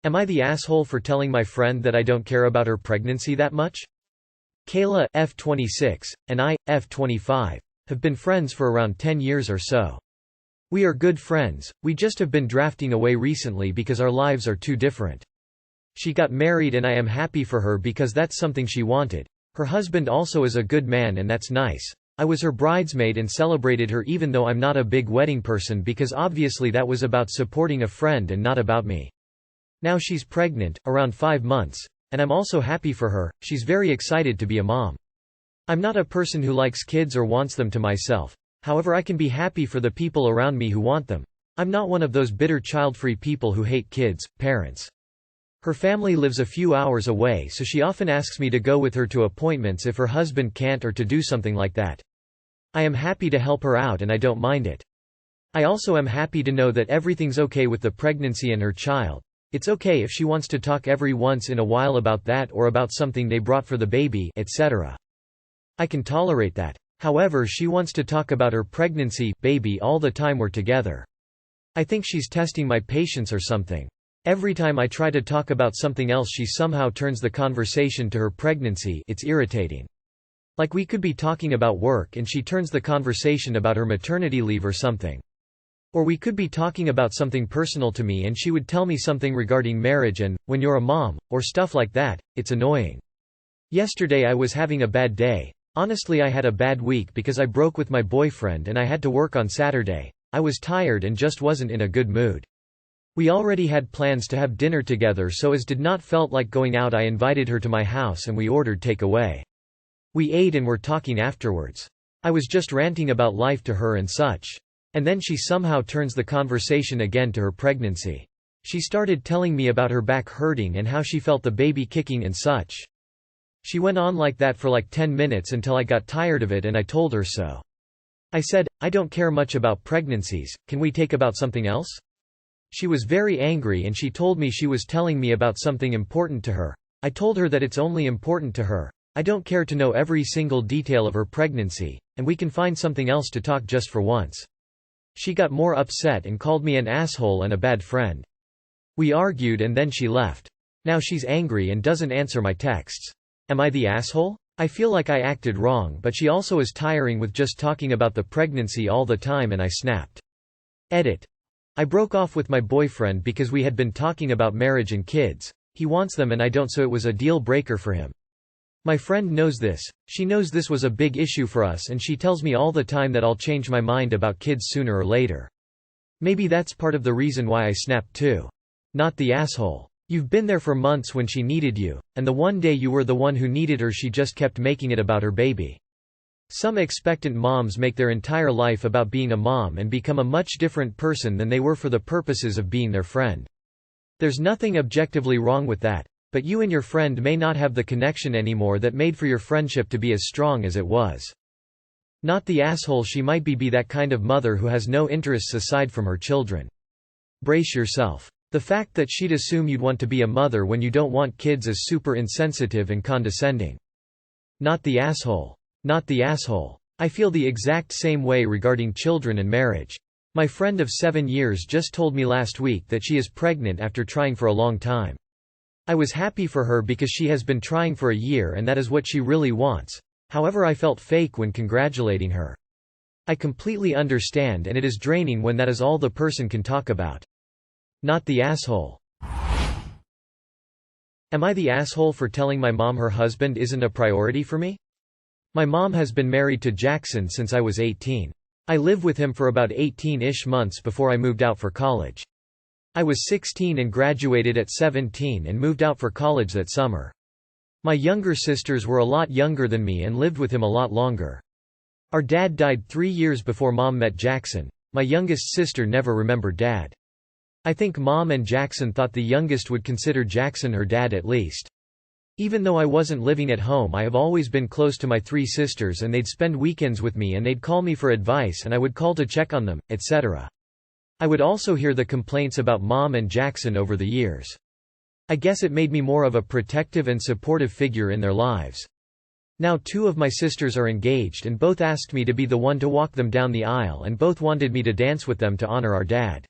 Am I the asshole for telling my friend that I don't care about her pregnancy that much? Kayla, F26, and I, F25, have been friends for around 10 years or so. We are good friends, we just have been drifting away recently because our lives are too different. She got married and I am happy for her because that's something she wanted. Her husband also is a good man and that's nice. I was her bridesmaid and celebrated her even though I'm not a big wedding person because obviously that was about supporting a friend and not about me. Now she's pregnant, around 5 months, and I'm also happy for her, she's very excited to be a mom. I'm not a person who likes kids or wants them to myself, however I can be happy for the people around me who want them. I'm not one of those bitter child-free people who hate kids, parents. Her family lives a few hours away so she often asks me to go with her to appointments if her husband can't or to do something like that. I am happy to help her out and I don't mind it. I also am happy to know that everything's okay with the pregnancy and her child. It's okay if she wants to talk every once in a while about that or about something they brought for the baby, etc. I can tolerate that. However, she wants to talk about her pregnancy, baby all the time we're together. I think she's testing my patience or something. Every time I try to talk about something else she somehow turns the conversation to her pregnancy. It's irritating. Like we could be talking about work and she turns the conversation about her maternity leave or something. Or we could be talking about something personal to me and she would tell me something regarding marriage and, when you're a mom, or stuff like that. It's annoying. Yesterday I was having a bad day. Honestly, I had a bad week because I broke with my boyfriend and I had to work on Saturday. I was tired and just wasn't in a good mood. We already had plans to have dinner together so as did not felt like going out. I invited her to my house and we ordered takeaway. We ate and were talking afterwards. I was just ranting about life to her and such. And then she somehow turns the conversation again to her pregnancy. She started telling me about her back hurting and how she felt the baby kicking and such. She went on like that for like 10 minutes until I got tired of it and I told her so. I said, I don't care much about pregnancies, can we talk about something else? She was very angry and she told me she was telling me about something important to her. I told her that it's only important to her. I don't care to know every single detail of her pregnancy, and we can find something else to talk just for once. She got more upset and called me an asshole and a bad friend. We argued and then she left. Now she's angry and doesn't answer my texts. Am I the asshole? I feel like I acted wrong, but she also is tiring with just talking about the pregnancy all the time and I snapped. Edit. I broke off with my boyfriend because we had been talking about marriage and kids. He wants them and I don't, so it was a deal breaker for him. My friend knows this. She knows this was a big issue for us and she tells me all the time that I'll change my mind about kids sooner or later. Maybe that's part of the reason why I snapped too. Not the asshole. You've been there for months when she needed you, and the one day you were the one who needed her she just kept making it about her baby. Some expectant moms make their entire life about being a mom and become a much different person than they were for the purposes of being their friend. There's nothing objectively wrong with that. But you and your friend may not have the connection anymore that made for your friendship to be as strong as it was. Not the asshole, she might be that kind of mother who has no interests aside from her children. Brace yourself. The fact that she'd assume you'd want to be a mother when you don't want kids is super insensitive and condescending. Not the asshole. Not the asshole. I feel the exact same way regarding children and marriage. My friend of 7 years just told me last week that she is pregnant after trying for a long time. I was happy for her because she has been trying for a year and that is what she really wants. However, I felt fake when congratulating her. I completely understand and it is draining when that is all the person can talk about. Not the asshole. Am I the asshole for telling my mom her husband isn't a priority for me? My mom has been married to Jackson since I was 18. I lived with him for about 18-ish months before I moved out for college. I was 16 and graduated at 17 and moved out for college that summer. My younger sisters were a lot younger than me and lived with him a lot longer. Our dad died 3 years before Mom met Jackson. My youngest sister never remembered Dad. I think Mom and Jackson thought the youngest would consider Jackson her dad at least. Even though I wasn't living at home, I have always been close to my 3 sisters and they'd spend weekends with me and they'd call me for advice and I would call to check on them, etc. I would also hear the complaints about Mom and Jackson over the years. I guess it made me more of a protective and supportive figure in their lives. Now 2 of my sisters are engaged and both asked me to be the one to walk them down the aisle and both wanted me to dance with them to honor our dad.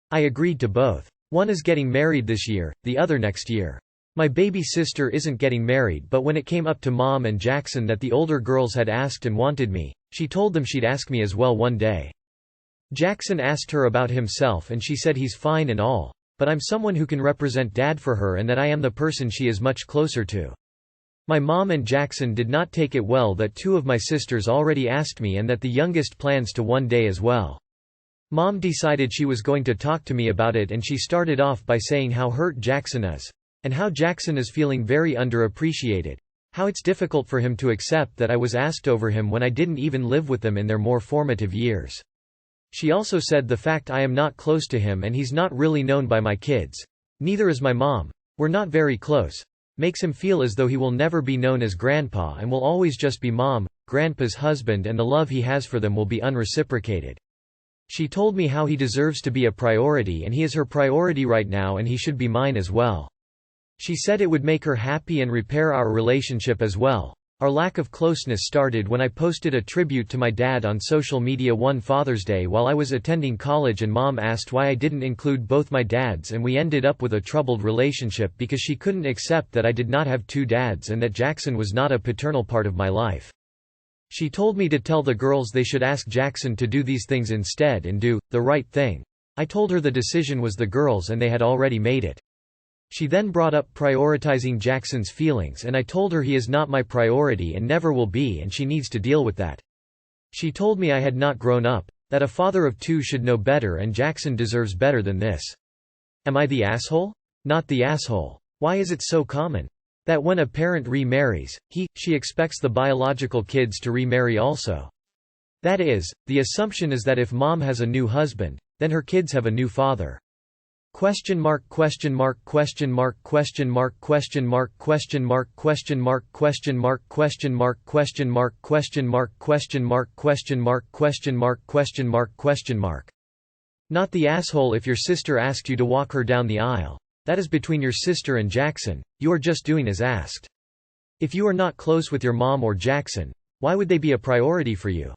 I agreed to both. One is getting married this year, the other next year. My baby sister isn't getting married, but when it came up to Mom and Jackson that the older girls had asked and wanted me, she told them she'd ask me as well one day. Jackson asked her about himself and she said he's fine and all, but I'm someone who can represent Dad for her and that I am the person she is much closer to. My mom and Jackson did not take it well that two of my sisters already asked me and that the youngest plans to one day as well. Mom decided she was going to talk to me about it and she started off by saying how hurt Jackson is. And how Jackson is feeling very underappreciated. How it's difficult for him to accept that I was asked over him when I didn't even live with them in their more formative years. She also said the fact I am not close to him and he's not really known by my kids. Neither is my mom. We're not very close. Makes him feel as though he will never be known as Grandpa and will always just be Mom, Grandpa's husband, and the love he has for them will be unreciprocated. She told me how he deserves to be a priority and he is her priority right now and he should be mine as well. She said it would make her happy and repair our relationship as well. Our lack of closeness started when I posted a tribute to my dad on social media one Father's Day while I was attending college and Mom asked why I didn't include both my dads and we ended up with a troubled relationship because she couldn't accept that I did not have two dads and that Jackson was not a paternal part of my life. She told me to tell the girls they should ask Jackson to do these things instead and do the right thing. I told her the decision was the girls and they had already made it. She then brought up prioritizing Jackson's feelings and I told her he is not my priority and never will be and she needs to deal with that. She told me I had not grown up, that a father of two should know better and Jackson deserves better than this. Am I the asshole? Not the asshole. Why is it so common? That when a parent remarries, she expects the biological kids to remarry also. That is, the assumption is that if Mom has a new husband, then her kids have a new father. Question mark question mark question mark question mark question mark question mark question mark question mark question mark question mark question mark question mark question mark question mark question mark question mark. Not the asshole if your sister asked you to walk her down the aisle. That is between your sister and Jackson. You are just doing as asked. If you are not close with your mom or Jackson, why would they be a priority for you?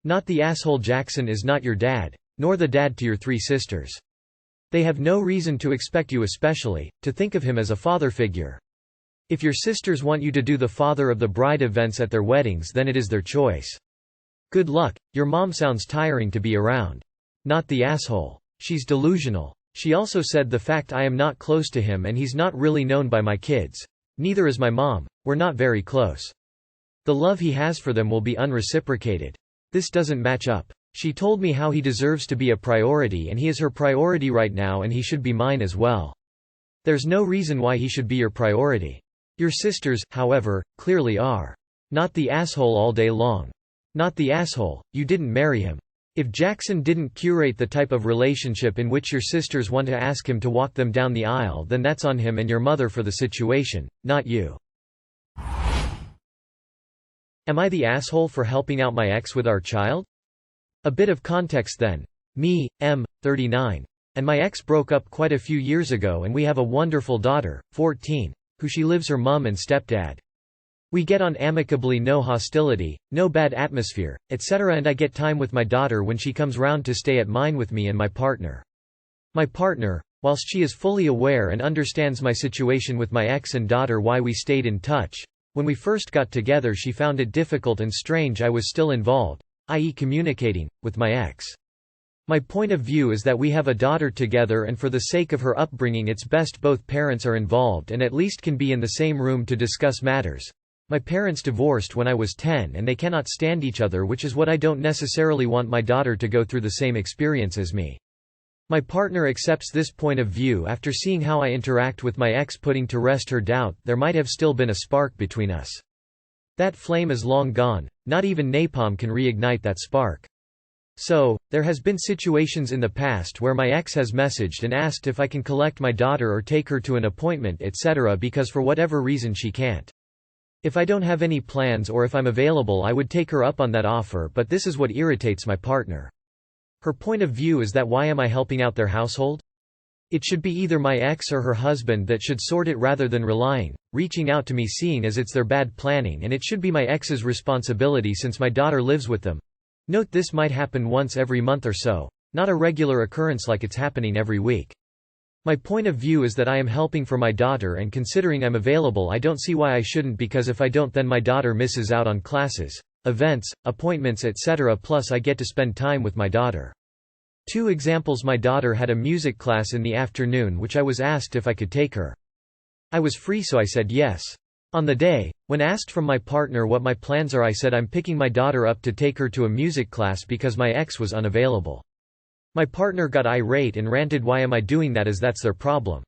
Not the asshole. Jackson is not your dad, nor the dad to your three sisters. They have no reason to expect you especially, to think of him as a father figure. If your sisters want you to do the father of the bride events at their weddings then it is their choice. Good luck, your mom sounds tiring to be around. Not the asshole. She's delusional. She also said the fact I am not close to him and he's not really known by my kids. Neither is my mom, we're not very close. The love he has for them will be unreciprocated. This doesn't match up. She told me how he deserves to be a priority and he is her priority right now and he should be mine as well. There's no reason why he should be your priority. Your sisters, however, clearly are. Not the asshole all day long. Not the asshole, you didn't marry him. If Jackson didn't curate the type of relationship in which your sisters want to ask him to walk them down the aisle then that's on him and your mother for the situation, not you. Am I the asshole for helping out my ex with our child? A bit of context then. Me, 39. And my ex broke up quite a few years ago and we have a wonderful daughter, 14, who she lives her mum and stepdad. We get on amicably, no hostility, no bad atmosphere, etc. and I get time with my daughter when she comes round to stay at mine with me and my partner. My partner, whilst she is fully aware and understands my situation with my ex and daughter why we stayed in touch, when we first got together she found it difficult and strange I was still involved, i.e. communicating, with my ex. My point of view is that we have a daughter together and for the sake of her upbringing it's best both parents are involved and at least can be in the same room to discuss matters. My parents divorced when I was 10 and they cannot stand each other, which is what I don't necessarily want my daughter to go through the same experience as me. My partner accepts this point of view after seeing how I interact with my ex, putting to rest her doubt there might have still been a spark between us. That flame is long gone, not even napalm can reignite that spark. So, there has been situations in the past where my ex has messaged and asked if I can collect my daughter or take her to an appointment etc. because for whatever reason she can't. If I don't have any plans or if I'm available I would take her up on that offer, but this is what irritates my partner. Her point of view is that why am I helping out their household? It should be either my ex or her husband that should sort it rather than reaching out to me seeing as it's their bad planning, and it should be my ex's responsibility since my daughter lives with them. Note this might happen once every month or so, not a regular occurrence like it's happening every week. My point of view is that I am helping for my daughter, and considering I'm available I don't see why I shouldn't, because if I don't then my daughter misses out on classes, events, appointments etc. plus I get to spend time with my daughter. 2 examples: my daughter had a music class in the afternoon which I was asked if I could take her. I was free so I said yes. On the day, when asked from my partner what my plans are, I said I'm picking my daughter up to take her to a music class because my ex was unavailable. My partner got irate and ranted, why am I doing that, as that's their problem.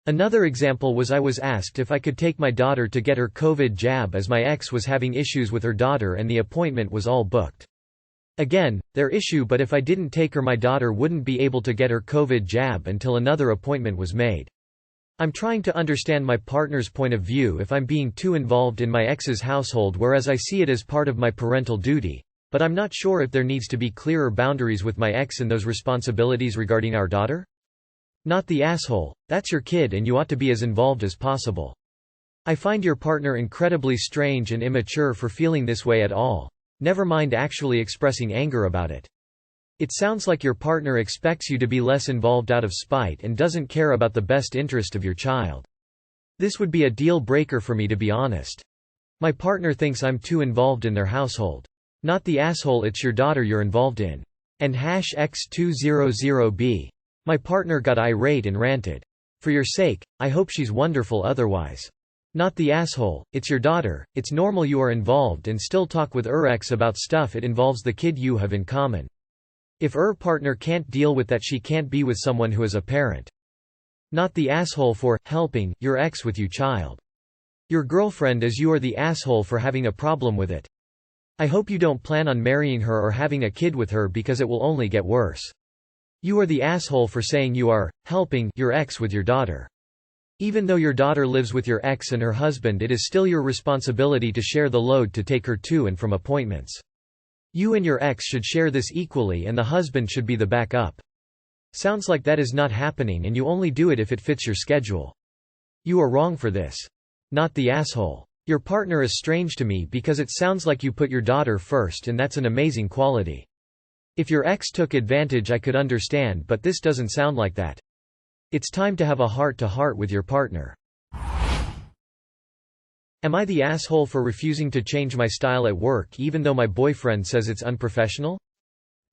Another example was I was asked if I could take my daughter to get her COVID jab as my ex was having issues with her daughter and the appointment was all booked. Again, their issue, but if I didn't take her my daughter wouldn't be able to get her COVID jab until another appointment was made. I'm trying to understand my partner's point of view if I'm being too involved in my ex's household, whereas I see it as part of my parental duty. But I'm not sure if there needs to be clearer boundaries with my ex in those responsibilities regarding our daughter. Not the asshole, that's your kid and you ought to be as involved as possible. I find your partner incredibly strange and immature for feeling this way at all, never mind actually expressing anger about it. It sounds like your partner expects you to be less involved out of spite and doesn't care about the best interest of your child. This would be a deal breaker for me, to be honest. My partner thinks I'm too involved in their household. Not the asshole, it's your daughter you're involved in. And #X200B. My partner got irate and ranted. For your sake, I hope she's wonderful otherwise. Not the asshole, it's your daughter, it's normal you are involved and still talk with ex about stuff it involves the kid you have in common. If partner can't deal with that, she can't be with someone who is a parent. Not the asshole for helping your ex with you child. Your girlfriend, as you are the asshole for having a problem with it. I hope you don't plan on marrying her or having a kid with her because it will only get worse. You are the asshole for saying you are helping your ex with your daughter. Even though your daughter lives with your ex and her husband, it is still your responsibility to share the load to take her to and from appointments. You and your ex should share this equally and the husband should be the backup. Sounds like that is not happening and you only do it if it fits your schedule. You are wrong for this. Not the asshole. Your partner is strange to me because it sounds like you put your daughter first and that's an amazing quality. If your ex took advantage I could understand, but this doesn't sound like that. It's time to have a heart-to-heart with your partner. Am I the asshole for refusing to change my style at work even though my boyfriend says it's unprofessional?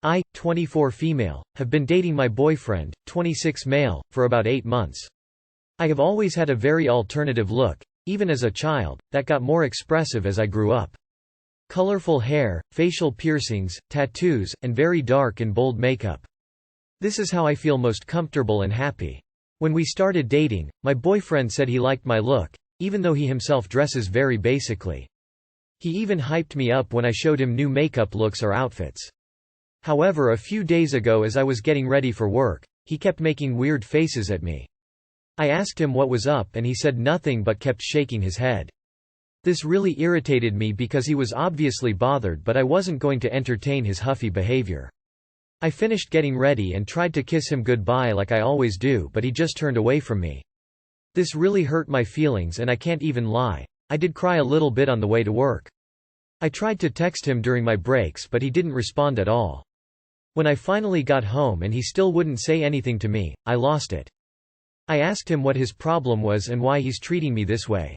I, 24 female, have been dating my boyfriend, 26 male, for about 8 months. I have always had a very alternative look, even as a child, that got more expressive as I grew up. Colorful hair, facial piercings, tattoos, and very dark and bold makeup. This is how I feel most comfortable and happy. When we started dating, my boyfriend said he liked my look, even though he himself dresses very basically. He even hyped me up when I showed him new makeup looks or outfits. However, a few days ago as I was getting ready for work, he kept making weird faces at me. I asked him what was up and he said nothing but kept shaking his head. This really irritated me because he was obviously bothered, but I wasn't going to entertain his huffy behavior. I finished getting ready and tried to kiss him goodbye like I always do, but he just turned away from me. This really hurt my feelings and I can't even lie, I did cry a little bit on the way to work. I tried to text him during my breaks but he didn't respond at all. When I finally got home and he still wouldn't say anything to me, I lost it. I asked him what his problem was and why he's treating me this way.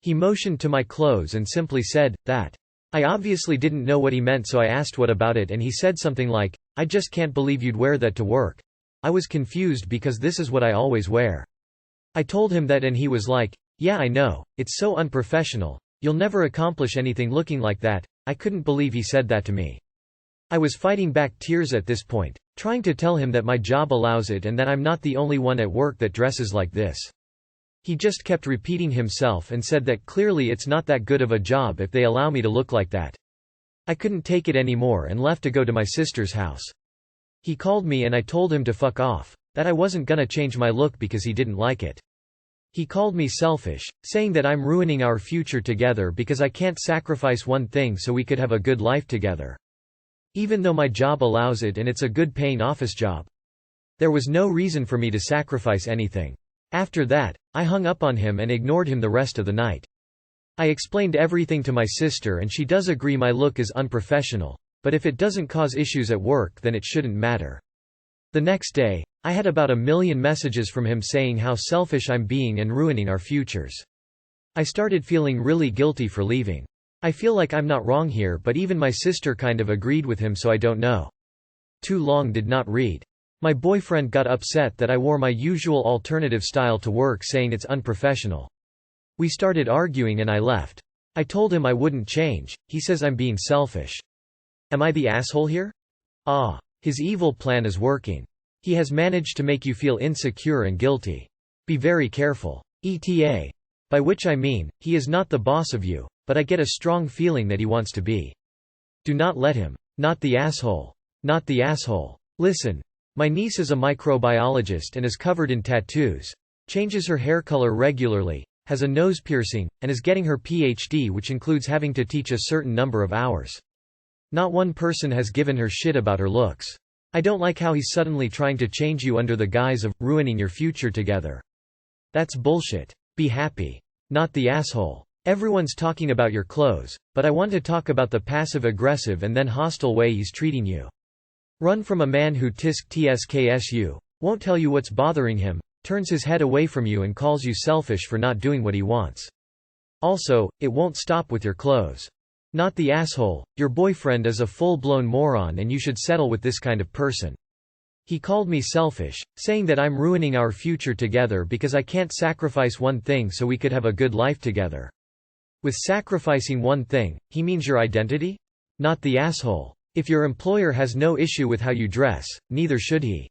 He motioned to my clothes and simply said, that. I obviously didn't know what he meant, so I asked what about it and he said something like, I just can't believe you'd wear that to work. I was confused because this is what I always wear. I told him that and he was like, yeah I know, it's so unprofessional, you'll never accomplish anything looking like that. I couldn't believe he said that to me. I was fighting back tears at this point, trying to tell him that my job allows it and that I'm not the only one at work that dresses like this. He just kept repeating himself and said that clearly it's not that good of a job if they allow me to look like that. I couldn't take it anymore and left to go to my sister's house. He called me and I told him to fuck off, that I wasn't gonna change my look because he didn't like it. He called me selfish, saying that I'm ruining our future together because I can't sacrifice one thing so we could have a good life together. Even though my job allows it and it's a good paying office job. There was no reason for me to sacrifice anything. After that, I hung up on him and ignored him the rest of the night. I explained everything to my sister and she does agree my look is unprofessional, but if it doesn't cause issues at work then it shouldn't matter. The next day, I had about 1 million messages from him saying how selfish I'm being and ruining our futures. I started feeling really guilty for leaving. I feel like I'm not wrong here, but even my sister kind of agreed with him, so I don't know. Too long did not read. My boyfriend got upset that I wore my usual alternative style to work, saying it's unprofessional. We started arguing and I left. I told him I wouldn't change. He says I'm being selfish. Am I the asshole here? Ah. His evil plan is working. He has managed to make you feel insecure and guilty. Be very careful. ETA. By which I mean, he is not the boss of you, but I get a strong feeling that he wants to be. Do not let him. Not the asshole. Not the asshole. Listen. My niece is a microbiologist and is covered in tattoos. Changes her hair color regularly, has a nose piercing, and is getting her PhD, which includes having to teach a certain number of hours. Not one person has given her shit about her looks. I don't like how he's suddenly trying to change you under the guise of ruining your future together. That's bullshit. Be happy. Not the asshole. Everyone's talking about your clothes, but I want to talk about the passive-aggressive and then hostile way he's treating you. Run from a man who tsksu, won't tell you what's bothering him, turns his head away from you and calls you selfish for not doing what he wants. Also, it won't stop with your clothes. Not the asshole. Your boyfriend is a full-blown moron and you should settle with this kind of person. He called me selfish, saying that I'm ruining our future together because I can't sacrifice one thing so we could have a good life together. With sacrificing one thing, he means your identity? Not the asshole. If your employer has no issue with how you dress, neither should he.